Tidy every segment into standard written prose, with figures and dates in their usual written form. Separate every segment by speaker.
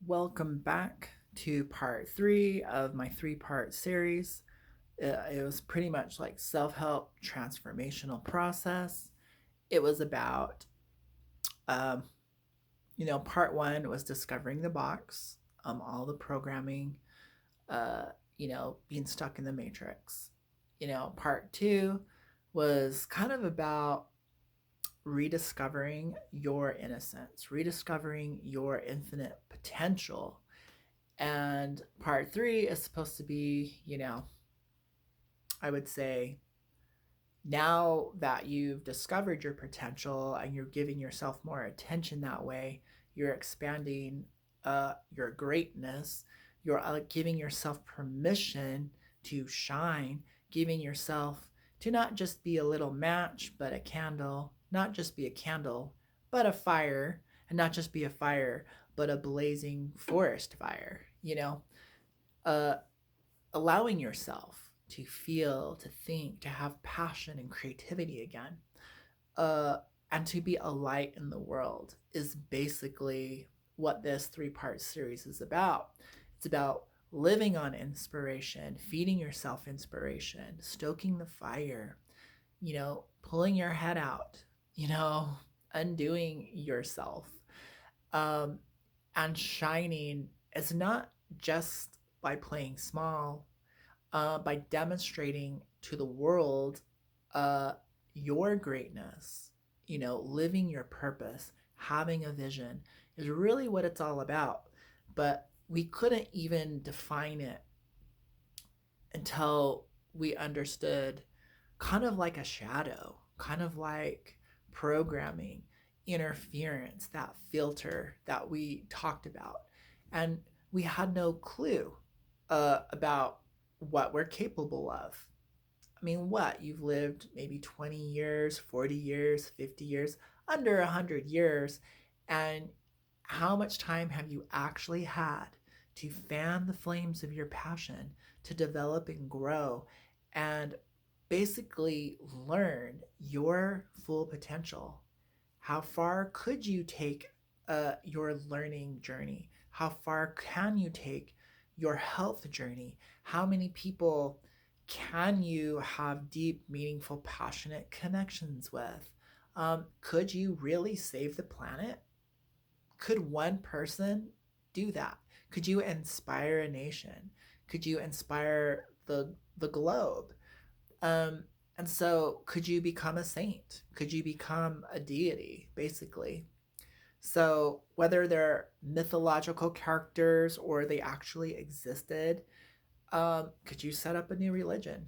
Speaker 1: Welcome back to part three of my three-part series. It was pretty much like self-help transformational process. It was about, um, part one was discovering the box, all the programming, uh, being stuck in the matrix. Part two was kind of about rediscovering your innocence, rediscovering your infinite potential. And part three is supposed to be, I would say, now that you've discovered your potential and you're giving yourself more attention that way, you're expanding your greatness, you're giving yourself permission to shine, giving yourself to not just be a little match, but a candle, not just be a candle, but a fire, and not just be a fire, but a blazing forest fire, uh, allowing yourself to feel, to think, to have passion and creativity again, uh, and to be a light in the world is basically what this three-part series is about. It's about living on inspiration, feeding yourself inspiration, stoking the fire, pulling your head out, undoing yourself, um, and shining. It's not just by playing small, by demonstrating to the world uh, your greatness, living your purpose, having a vision is really what it's all about. But we couldn't even define it until we understood kind of like a shadow, kind of like programming, interference, that filter that we talked about. And we had no clue about what we're capable of. I mean, what? You've lived maybe 20 years, 40 years, 50 years, under 100 years. And how much time have you actually had to fan the flames of your passion, to develop and grow, and basically learn your full potential? How far could you take your learning journey? How far can you take your health journey? How many people can you have deep, meaningful, passionate connections with? Could you really save the planet? Could one person do that? Could you inspire a nation? Could you inspire the globe? Um, and so, could you become a saint? Could you become a deity, basically? So, whether they're mythological characters or they actually existed, could you set up a new religion?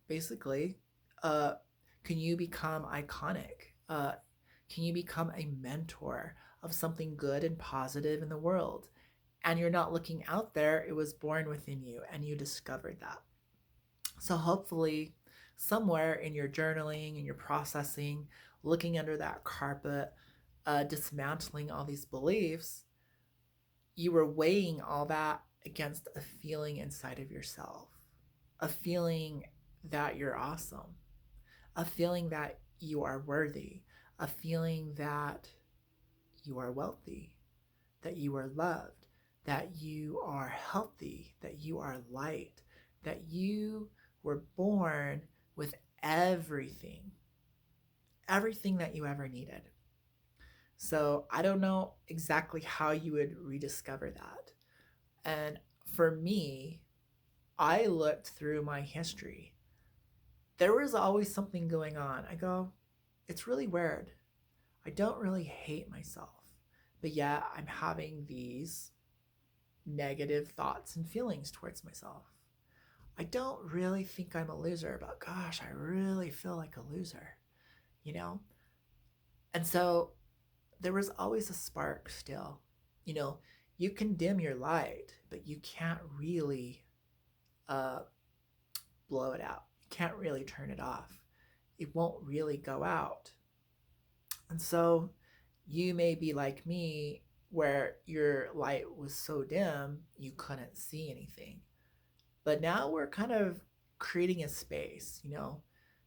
Speaker 1: Basically, uh, can you become iconic? Can you become a mentor of something good and positive in the world? And you're not looking out there, it was born within you, and you discovered that. So hopefully, somewhere in your journaling and your processing, looking under that carpet, dismantling all these beliefs, you were weighing all that against a feeling inside of yourself, a feeling that you're awesome, a feeling that you are worthy, a feeling that you are wealthy, that you are loved, that you are healthy, that you are light, that you were born with everything, everything that you ever needed. So I don't know exactly how you would rediscover that. And for me, I looked through my history. There was always something going on. I go, it's really weird. I don't really hate myself, but yet I'm having these negative thoughts and feelings towards myself. I don't really think I'm a loser, but gosh, I really feel like a loser, you know? And so there was always a spark still. You know, you can dim your light, but you can't really uh, blow it out. You can't really turn it off. It won't really go out. And so you may be like me, where your light was so dim you couldn't see anything. But now we're kind of creating a space,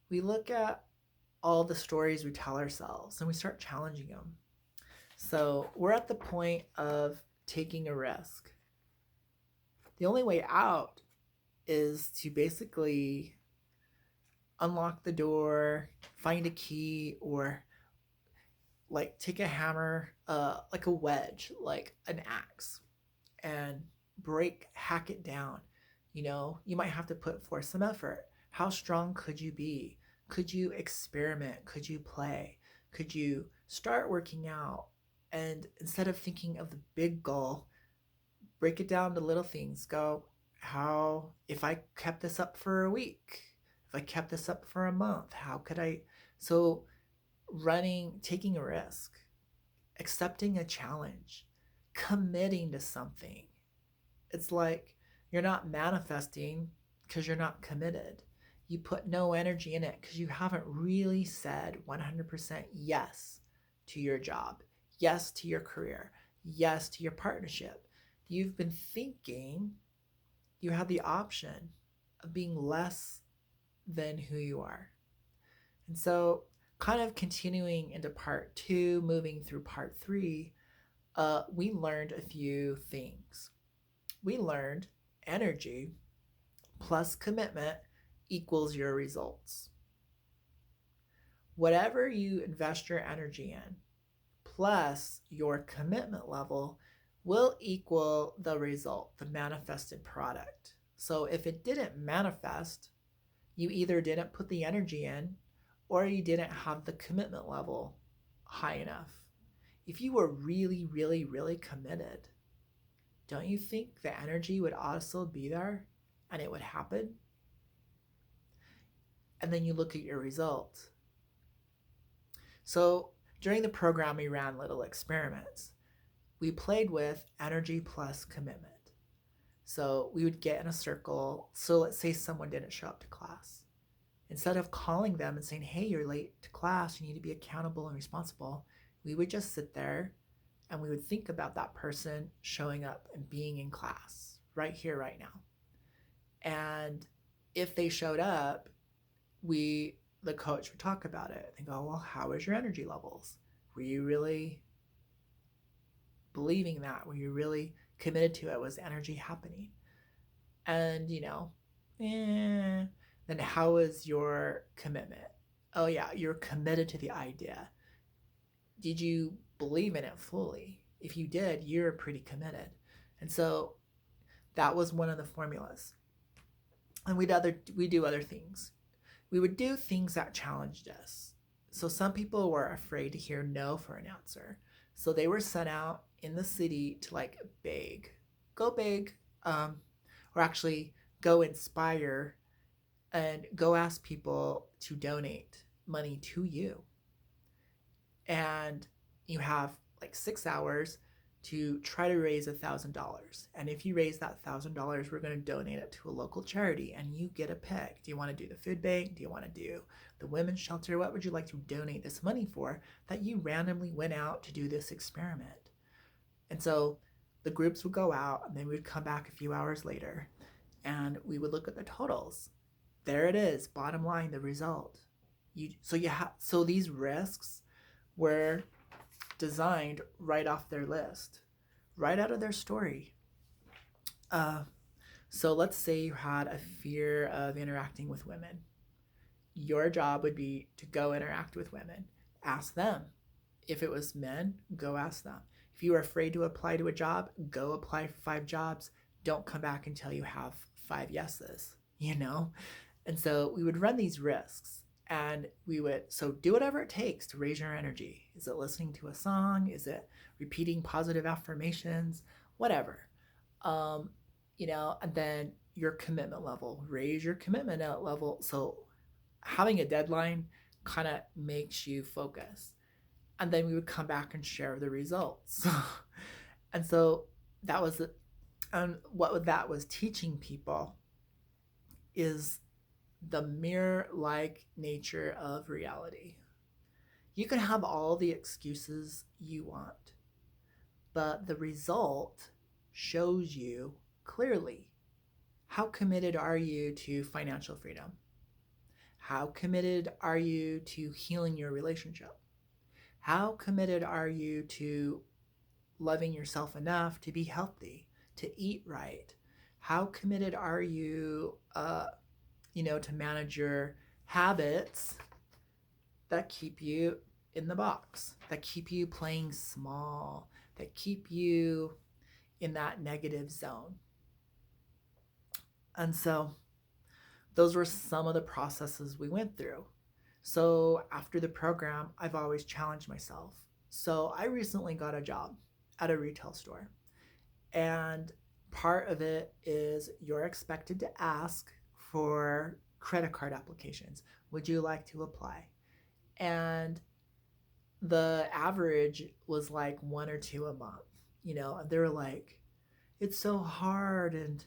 Speaker 1: We look at all the stories we tell ourselves and we start challenging them. So we're at the point of taking a risk. The only way out is to basically unlock the door, find a key, or like take a hammer, like a wedge, like an axe, and hack it down. You might have to put forth some effort. How strong could you be? Could you experiment? Could you play? Could you start working out? And instead of thinking of the big goal, break it down to little things. Go, how, if I kept this up for a week, if I kept this up for a month, how could I? So, taking a risk, accepting a challenge, committing to something. It's like you're not manifesting because you're not committed. You put no energy in it because you haven't really said 100% yes to your job, yes to your career, yes to your partnership. You've been thinking you have the option of being less than who you are. And so, kind of continuing into part two, moving through part three, we learned a few things. We learned energy plus commitment equals your results. Whatever you invest your energy in plus your commitment level will equal the result, the manifested product. So if it didn't manifest, you either didn't put the energy in or you didn't have the commitment level high enough. If you were really, really, really committed, don't you think the energy would also be there and it would happen? And then you look at your results. So during the program, we ran little experiments. We played with energy plus commitment. So we would get in a circle. So let's say someone didn't show up to class. Instead of calling them and saying, hey, you're late to class, you need to be accountable and responsible, we would just sit there and we would think about that person showing up and being in class right here, right now. And if they showed up, the coach would talk about it and go, well, how is your energy levels? Were you really believing that? Were you really committed to it? Was energy happening? And, then how is your commitment? Oh, yeah, you're committed to the idea. Did you believe in it fully? If you did, you're pretty committed. And so that was one of the formulas. And we do other things. We would do things that challenged us. So some people were afraid to hear no for an answer. So they were sent out in the city to like beg, go big, or actually go inspire and go ask people to donate money to you. And you have like 6 hours to try to raise $1,000. And if you raise that $1,000, we're going to donate it to a local charity and you get a pick. Do you want to do the food bank? Do you want to do the women's shelter? What would you like to donate this money for that you randomly went out to do this experiment? And so the groups would go out and then we would come back a few hours later and we would look at the totals. There it is, bottom line, the result. So these risks were designed right off their list, right out of their story. So let's say you had a fear of interacting with women. Your job would be to go interact with women. Ask them. If it was men, go ask them. If you were afraid to apply to a job, go apply for 5 jobs. Don't come back until you have 5 yeses, And so we would run these risks. And we would do whatever it takes to raise your energy. Is it listening to a song? Is it repeating positive affirmations? Whatever. And then your commitment level. Raise your commitment level. So having a deadline kind of makes you focus. And then we would come back and share the results. And so that was it. And what that was teaching people is the mirror-like nature of reality. You can have all the excuses you want, but the result shows you clearly how committed are you to financial freedom? How committed are you to healing your relationship? How committed are you to loving yourself enough to be healthy, to eat right? How committed are you, to manage your habits that keep you in the box, that keep you playing small, that keep you in that negative zone? And so those were some of the processes we went through. So after the program, I've always challenged myself. So I recently got a job at a retail store. And part of it is you're expected to ask for credit card applications. Would you like to apply? And the average was like one or two a month. And they were like, it's so hard. And,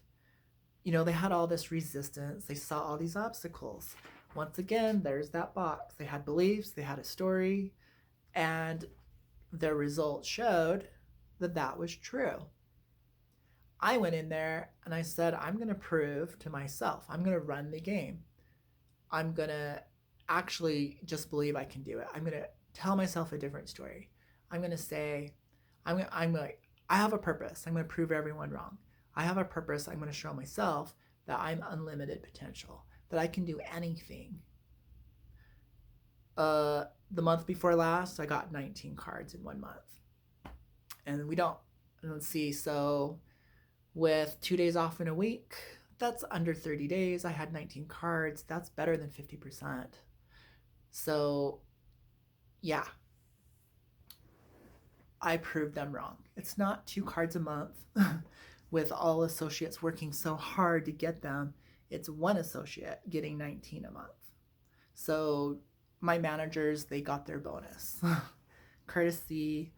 Speaker 1: they had all this resistance. They saw all these obstacles. Once again, there's that box. They had beliefs, they had a story, and their results showed that that was true. I went in there and I said, I'm going to prove to myself, I'm going to run the game. I'm going to actually just believe I can do it. I'm going to tell myself a different story. I'm going to say, I have a purpose. I'm going to prove everyone wrong. I have a purpose. I'm going to show myself that I'm unlimited potential, that I can do anything. The month before last, I got 19 cards in 1 month. And let's see, so with 2 days off in a week, that's under 30 days. I had 19 cards. That's better than 50%. So, yeah, I proved them wrong. It's not 2 cards a month with all associates working so hard to get them. It's one associate getting 19 a month. So my managers, they got their bonus courtesy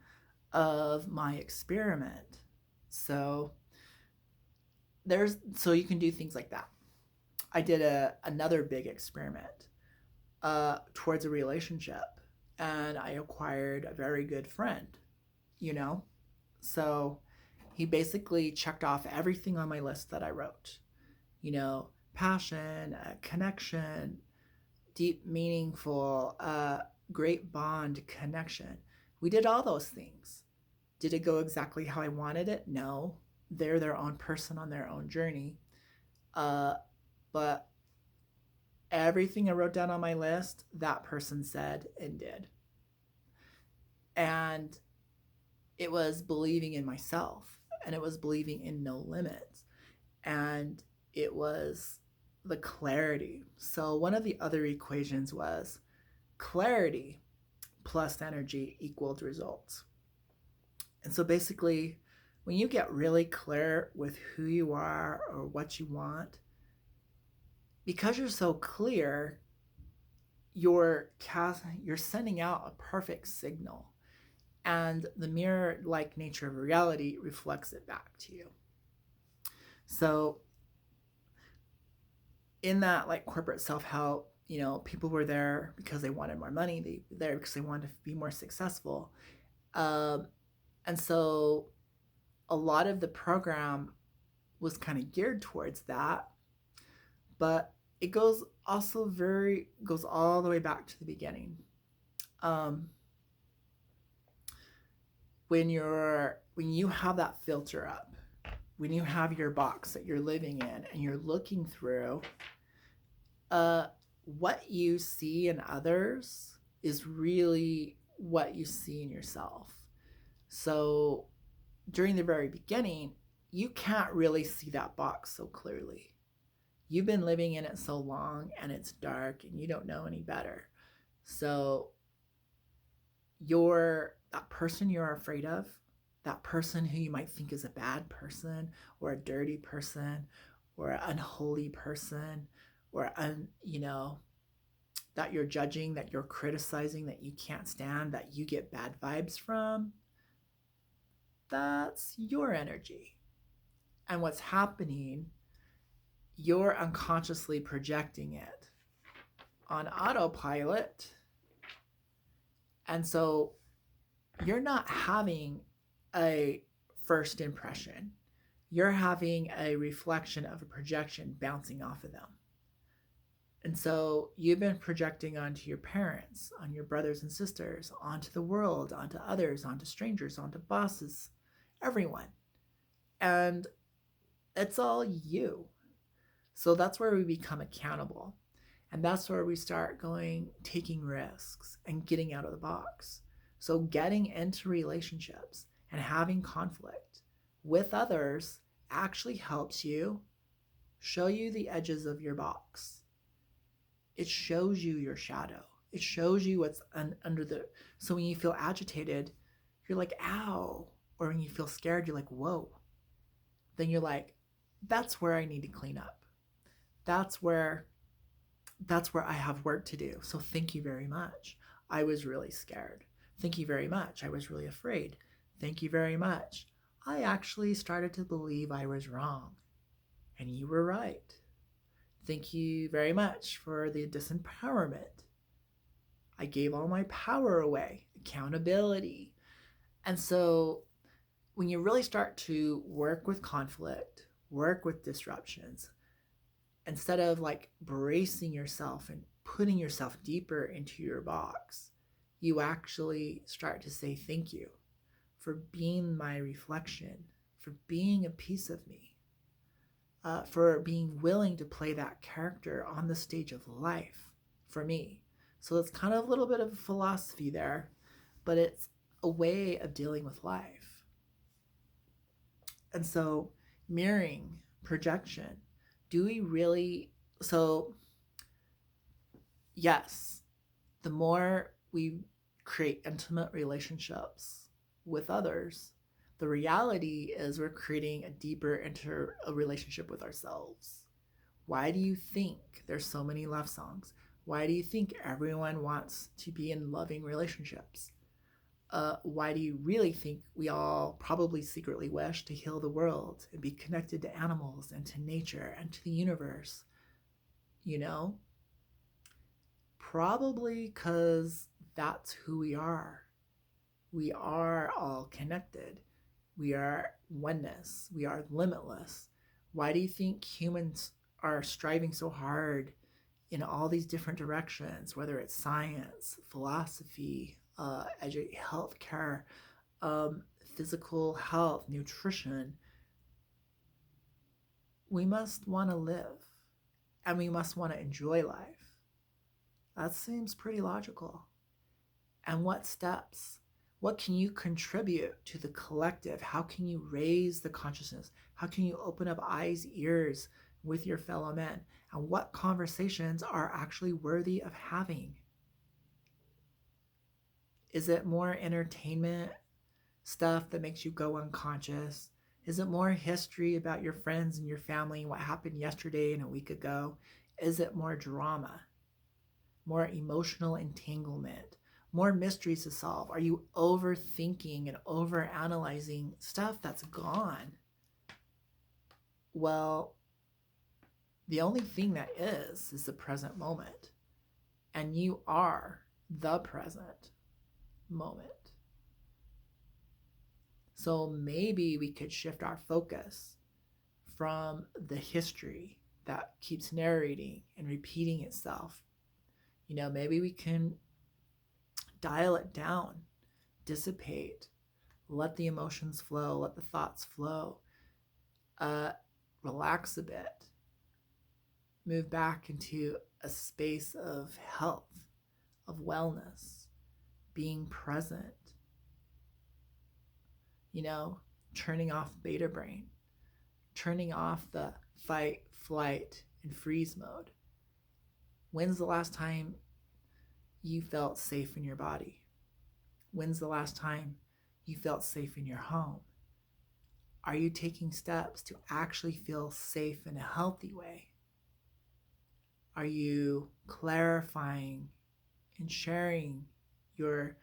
Speaker 1: of my experiment. So you can do things like that. I did another big experiment towards a relationship, and I acquired a very good friend, So he basically checked off everything on my list that I wrote. Passion, connection, deep, meaningful, great bond, connection. We did all those things. Did it go exactly how I wanted it? No. They're their own person on their own journey. But everything I wrote down on my list, that person said and did. And it was believing in myself, and it was believing in no limits, and it was the clarity. So one of the other equations was clarity plus energy equaled results. And so basically, when you get really clear with who you are or what you want, because you're so clear, you're sending out a perfect signal, and the mirror-like nature of reality reflects it back to you. So in that like corporate self-help, people were there because they wanted more money. They were there because they wanted to be more successful. And so a lot of the program was kind of geared towards that, but it goes all the way back to the beginning. When you have that filter up, when you have your box that you're living in and you're looking through, what you see in others is really what you see in yourself. So during the very beginning, you can't really see that box so clearly. You've been living in it so long and it's dark and you don't know any better. So that person you're afraid of, that person who you might think is a bad person or a dirty person or an unholy person or that you're judging, that you're criticizing, that you can't stand, that you get bad vibes from, that's your energy. And what's happening, you're unconsciously projecting it on autopilot. And so you're not having a first impression. You're having a reflection of a projection bouncing off of them. And so you've been projecting onto your parents, on your brothers and sisters, onto the world, onto others, onto strangers, onto bosses, everyone. And it's all you. So that's where we become accountable. And that's where we start taking risks and getting out of the box. So getting into relationships and having conflict with others actually helps you show you the edges of your box. It shows you your shadow. It shows you what's under the. So when you feel agitated, you're like, ow. Or when you feel scared, you're like, whoa. Then you're like, that's where I need to clean up. That's where I have work to do. So thank you very much. I was really scared. Thank you very much. I was really afraid. Thank you very much. I actually started to believe I was wrong. And you were right. Thank you very much for the disempowerment. I gave all my power away. Accountability. And so when you really start to work with conflict, work with disruptions, instead of like bracing yourself and putting yourself deeper into your box, you actually start to say thank you for being my reflection, for being a piece of me, for being willing to play that character on the stage of life for me. So it's kind of a little bit of a philosophy there, but it's a way of dealing with life. And so mirroring, projection, do we really? So yes, the more we create intimate relationships with others, the reality is we're creating a deeper a relationship with ourselves. Why do you think there's so many love songs? Why do you think everyone wants to be in loving relationships? Why do you really think we all probably secretly wish to heal the world and be connected to animals and to nature and to the universe? You know? Probably because that's who we are. We are all connected. We are oneness. We are limitless. Why do you think humans are striving so hard in all these different directions, whether it's science, philosophy, healthcare, physical health, nutrition? We must want to live and we must want to enjoy life. That seems pretty logical. And what steps? What can you contribute to the collective? How can you raise the consciousness? How can you open up eyes, ears with your fellow men? And what conversations are actually worthy of having? Is it more entertainment stuff that makes you go unconscious? Is it more history about your friends and your family and what happened yesterday and a week ago? Is it more drama? More emotional entanglement? More mysteries to solve? Are you overthinking and overanalyzing stuff that's gone? Well, the only thing that is the present moment. And you are the present moment. So maybe we could shift our focus from the history that keeps narrating and repeating itself. Maybe we can dial it down, dissipate, let the emotions flow, let the thoughts flow, relax a bit, move back into a space of health, of wellness, being present, turning off beta brain, turning off the fight, flight, and freeze mode. When's the last time you felt safe in your body? When's the last time you felt safe in your home? Are you taking steps to actually feel safe in a healthy way? Are you clarifying and sharing your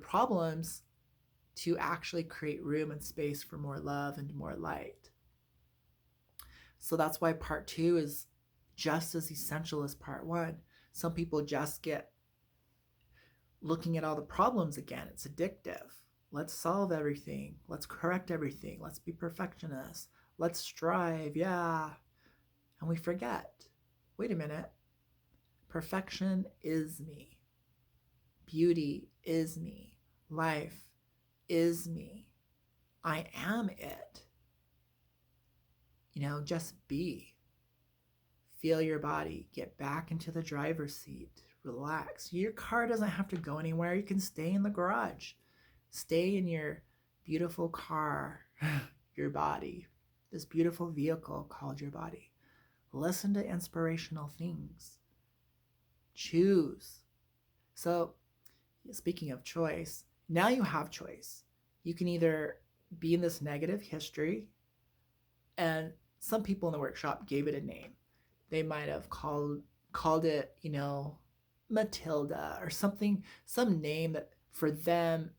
Speaker 1: problems to actually create room and space for more love and more light? So that's why part 2 is just as essential as part 1. Some people just get looking at all the problems again. It's addictive. Let's solve everything. Let's correct everything. Let's be perfectionists. Let's strive. Yeah. And we forget. Wait a minute. Perfection is me. Beauty is me. Life is me. I am it. Just be. Feel your body. Get back into the driver's seat. Relax. Your car doesn't have to go anywhere. You can stay in the garage. Stay in your beautiful car, your body, this beautiful vehicle called your body. Listen to inspirational things. Choose. So, speaking of choice, now you have choice. You can either be in this negative history, and some people in the workshop gave it a name. They might have called it, Matilda or something, some name that for them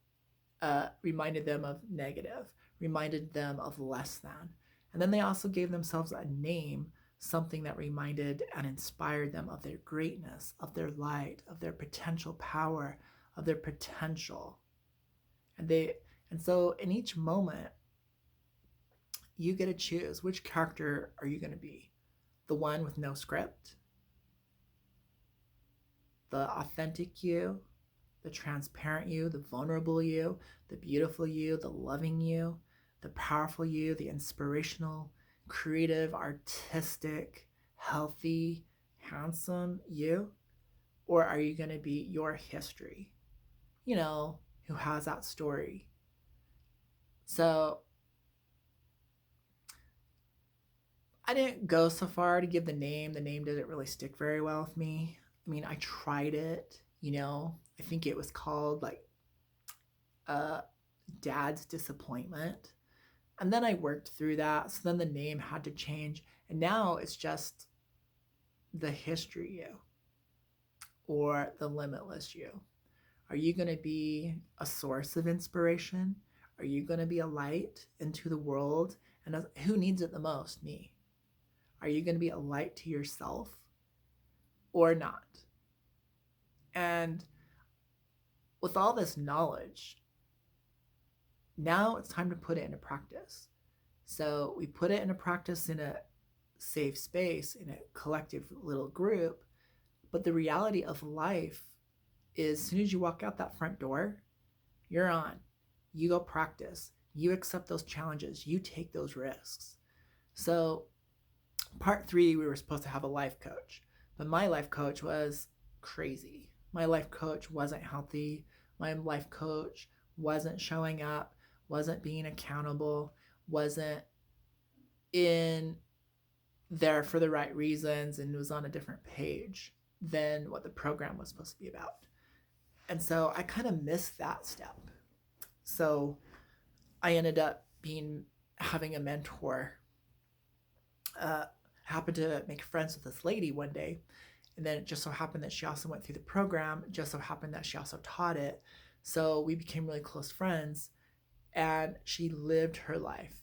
Speaker 1: reminded them of negative, reminded them of less than. And then they also gave themselves a name, something that reminded and inspired them of their greatness, of their light, of their potential power, of their potential. And so in each moment, you get to choose which character are you going to be. The one with no script, the authentic you, the transparent you, the vulnerable you, the beautiful you, the loving you, the powerful you, the inspirational, creative, artistic, healthy, handsome you? Or are you going to be your history, who has that story? So I didn't go so far to give the name. The name didn't really stick very well with me. I mean, I tried it, I think it was called like Dad's Disappointment. And then I worked through that. So then the name had to change. And now it's just the history you or the limitless you. Are you going to be a source of inspiration? Are you going to be a light into the world? And who needs it the most? Me. Are you going to be a light to yourself or not? And with all this knowledge, now it's time to put it into practice. So we put it into practice in a safe space, in a collective little group. But the reality of life is, as soon as you walk out that front door, you're on. You go practice. You accept those challenges. You take those risks. So part 3, we were supposed to have a life coach. But my life coach was crazy. My life coach wasn't healthy. My life coach wasn't showing up, wasn't being accountable, wasn't in there for the right reasons, and was on a different page than what the program was supposed to be about. And so I kind of missed that step. So I ended up having a mentor. Happened to make friends with this lady one day, and then it just so happened that she also went through the program. It just so happened that she also taught it. So we became really close friends, and she lived her life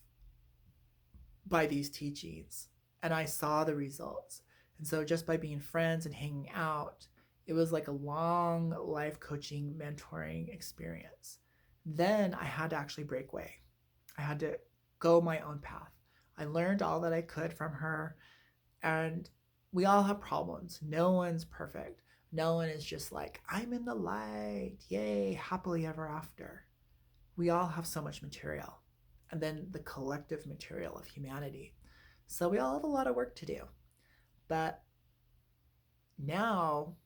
Speaker 1: by these teachings, and I saw the results. And so just by being friends and hanging out, it was like a long life coaching, mentoring experience. Then I had to actually break away. I had to go my own path. I learned all that I could from her, and we all have problems. No one's perfect. No one is just like, I'm in the light, yay, happily ever after. We all have so much material, and then the collective material of humanity. So we all have a lot of work to do. But now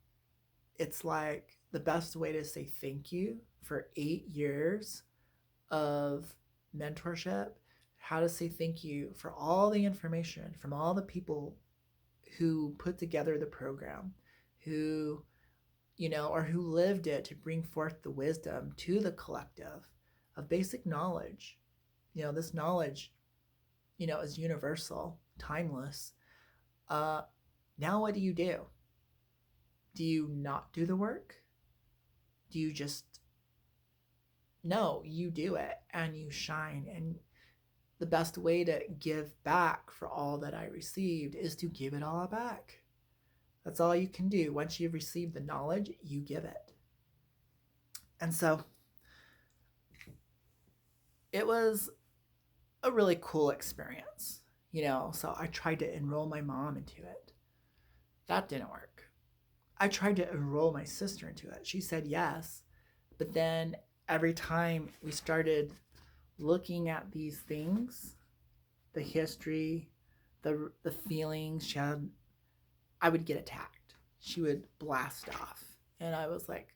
Speaker 1: it's like the best way to say thank you for 8 years of mentorship, how to say thank you for all the information from all the people who put together the program, who, or who lived it to bring forth the wisdom to the collective of basic knowledge. This knowledge, is universal, timeless. Now what do? Do you not do the work? Do you just... No, you do it and you shine. And the best way to give back for all that I received is to give it all back. That's all you can do. Once you've received the knowledge, you give it. And so it was a really cool experience, so I tried to enroll my mom into it. That didn't work. I tried to enroll my sister into it. She said yes, but then every time we started looking at these things, the history, the feelings she had, I would get attacked. She would blast off. And I'm like,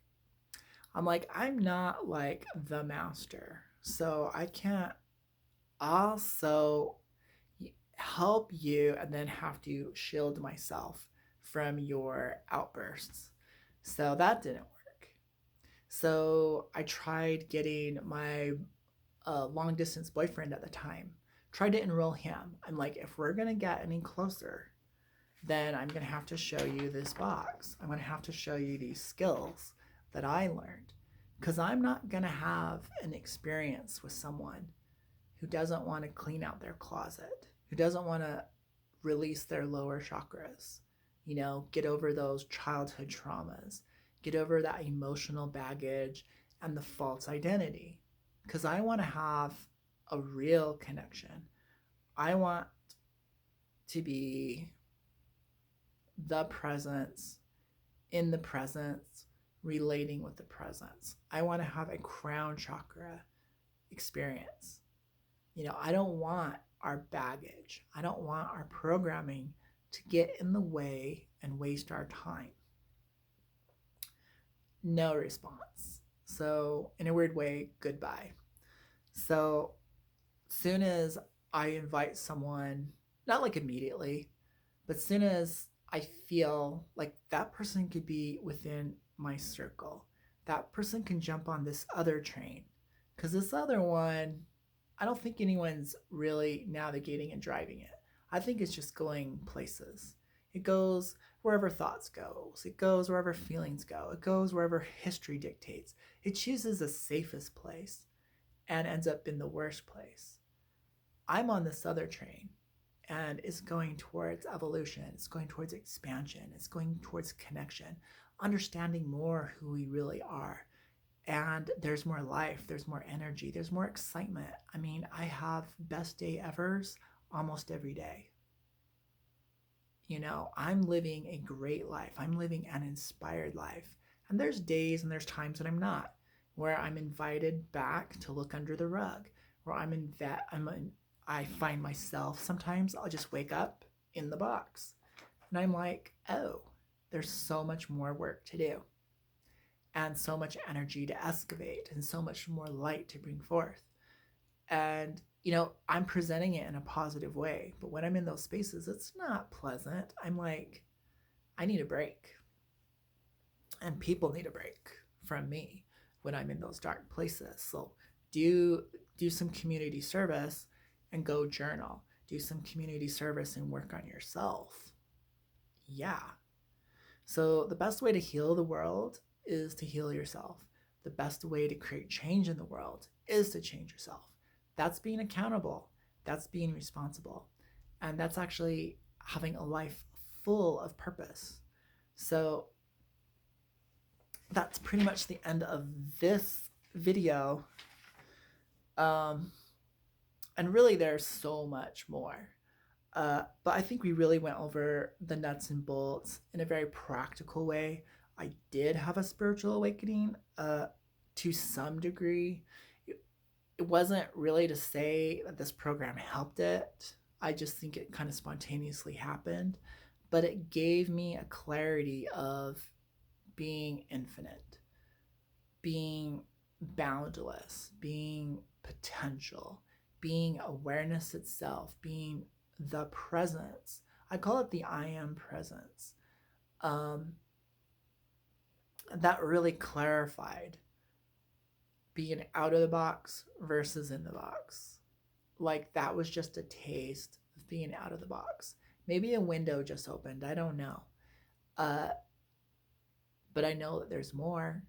Speaker 1: I'm not like the master. So I can't also help you and then have to shield myself from your outbursts. So that didn't work. So I tried getting my long distance boyfriend at the time, tried to enroll him. I'm like, if we're going to get any closer, then I'm going to have to show you this box. I'm going to have to show you these skills that I learned. Because I'm not going to have an experience with someone who doesn't want to clean out their closet, who doesn't want to release their lower chakras, get over those childhood traumas, get over that emotional baggage and the false identity. Because I want to have a real connection. I want to be the presence in the presence, relating with the presence. I want to have a crown chakra experience. I don't want our baggage, I don't want our programming to get in the way and waste our time. No response. So, in a weird way, goodbye. So, soon as I invite someone, not like immediately, but soon as I feel like that person could be within my circle, that person can jump on this other train. Because this other one, I don't think anyone's really navigating and driving it. I think it's just going places. It goes wherever thoughts goes. It goes wherever feelings go. It goes wherever history dictates. It chooses the safest place and ends up in the worst place. I'm on this other train, and it's going towards evolution. It's going towards expansion. It's going towards connection, understanding more who we really are. And there's more life, there's more energy, there's more excitement. I mean, I have best day evers almost every day. I'm living a great life. I'm living an inspired life. And there's days and there's times that I'm not, where I'm invited back to look under the rug, where I find myself, sometimes I'll just wake up in the box. And I'm like, oh, there's so much more work to do. And so much energy to excavate, and so much more light to bring forth. And, I'm presenting it in a positive way. But when I'm in those spaces, it's not pleasant. I'm like, I need a break. And people need a break from me when I'm in those dark places. So do some community service and go journal. Do some community service and work on yourself. Yeah. So the best way to heal the world is to heal yourself. The best way to create change in the world is to change yourself. That's being accountable. That's being responsible. And that's actually having a life full of purpose. So that's pretty much the end of this video. And really, there's so much more. But I think we really went over the nuts and bolts in a very practical way. I did have a spiritual awakening to some degree. It wasn't really to say that this program helped it. I just think it kind of spontaneously happened. But it gave me a clarity of being infinite, being boundless, being potential, being awareness itself, being the presence. I call it the I am presence. That really clarified being out of the box versus in the box. Like that was just a taste of being out of the box. Maybe a window just opened. I don't know. But I know that there's more.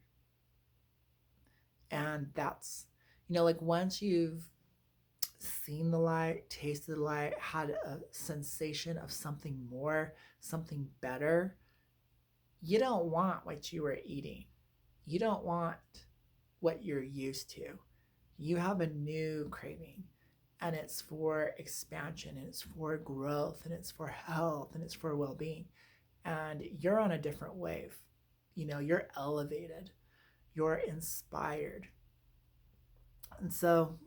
Speaker 1: And that's, like once you've seen the light, tasted the light, had a sensation of something more, something better, you don't want what you were eating. You don't want what you're used to. You have a new craving, and it's for expansion, and it's for growth, and it's for health, and it's for well-being. And you're on a different wave. You're elevated. You're inspired. And so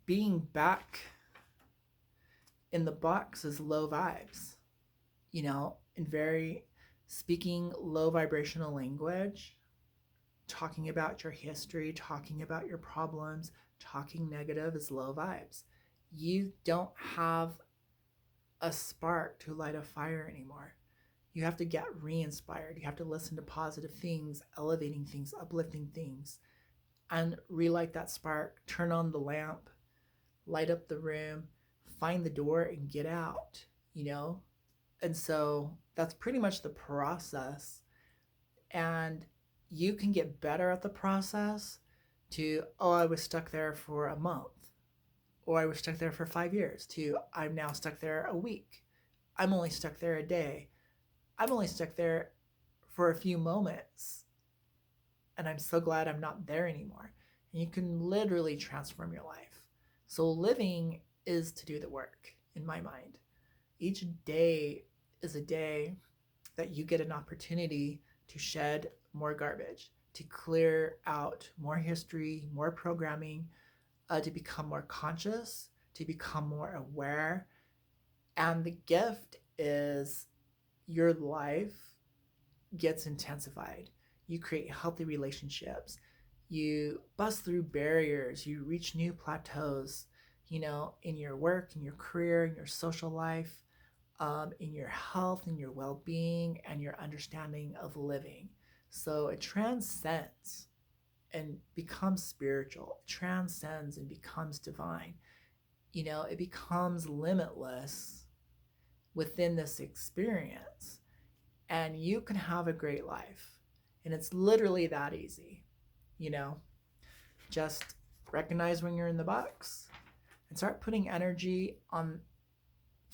Speaker 1: being back in the box is low vibes, in very speaking low vibrational language, talking about your history, talking about your problems, talking negative is low vibes. You don't have a spark to light a fire anymore. You have to get re inspired. You have to listen to positive things, elevating things, uplifting things, and relight that spark, turn on the lamp, light up the room, find the door, and get out, you know? And so that's pretty much the process. And you can get better at the process to, oh, I was stuck there for a month, or I was stuck there for 5 years, to, I'm now stuck there a week. I'm only stuck there a day. I'm only stuck there for a few moments. And I'm so glad I'm not there anymore. And you can literally transform your life. So living is to do the work, in my mind. Each day is a day that you get an opportunity to shed more garbage, to clear out more history, more programming, to become more conscious, to become more aware. And the gift is your life gets intensified. You create healthy relationships. You bust through barriers. You reach new plateaus, in your work, in your career, in your social life, in your health, in your well being, and your understanding of living. So it transcends and becomes spiritual, it transcends and becomes divine. It becomes limitless within this experience, and you can have a great life. And it's literally that easy, you know? Just recognize when you're in the box and start putting energy on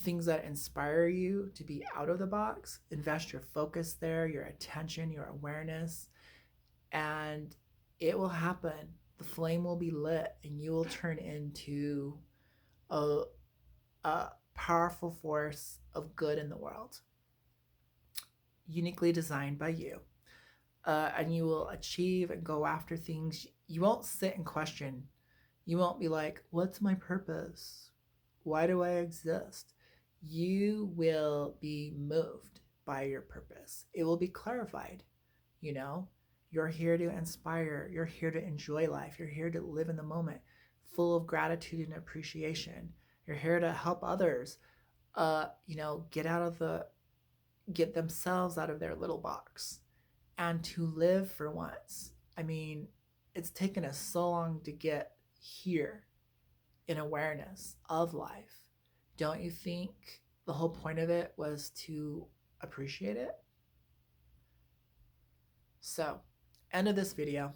Speaker 1: things that inspire you to be out of the box. Invest your focus there, your attention, your awareness, and it will happen. The flame will be lit, and you will turn into a, a powerful force of good in the world, uniquely designed by you. And you will achieve and go after things. You won't sit and question. You won't be like, what's my purpose? Why do I exist? You will be moved by your purpose. It will be clarified. You're here to inspire. You're here to enjoy life. You're here to live in the moment, full of gratitude and appreciation. You're here to help others, get themselves out of their little box and to live for once. I mean, it's taken us so long to get here in awareness of life. Don't you think the whole point of it was to appreciate it? So, end of this video.